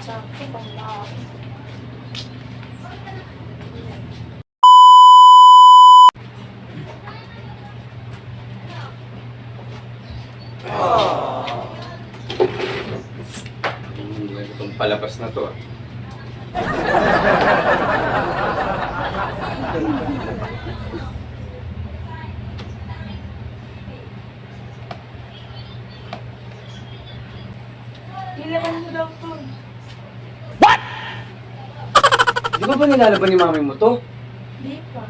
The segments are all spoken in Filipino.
Sakto pang lahat. Itong palabas na to. Kailangan mo daw to. Di ba nilalaban ni mami mo to? Di pa.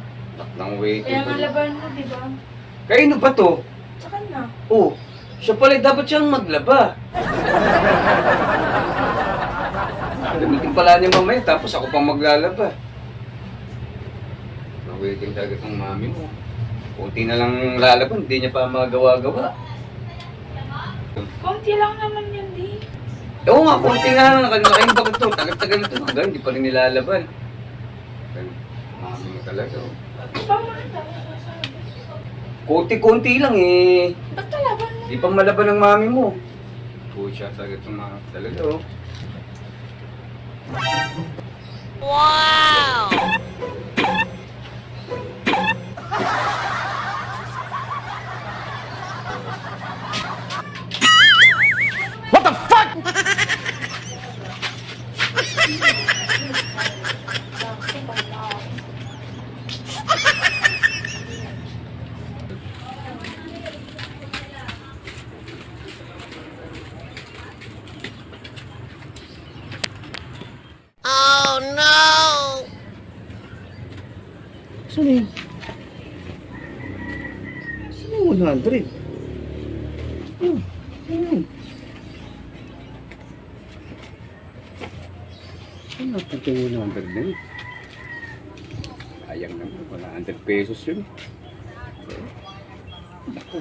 Nang waiting. Kaya nga laban mo, di ba? Kaino ba to? Tsaka na. Oh, siya pala dapat siyang maglaba. Gamitin pala niya mamaya, tapos ako pang maglalaba. Nang-waiting talaga itong mami mo. Kunti na lang lalaban, hindi niya pa magawa-gawa. Konti lang naman yan, di. Oo nga, kunti nga lang, nakaimbag ito. Tagal-tagal ito, hanggang hindi pa rin nilalaban. Mami mo talaga. Paano tayo sasabi? Kunti-kunti lang eh. Basta laban mo. Di pa malaban ng mami mo. Pucha talaga itong mga talaga oh. Wow! What the fuck? Sakto pang lahat. Oh no! Saan yun? Saan yung 100? Saan? Saan napunta yung 100 na yun? Sayang naman, 100 pesos yun. Naku.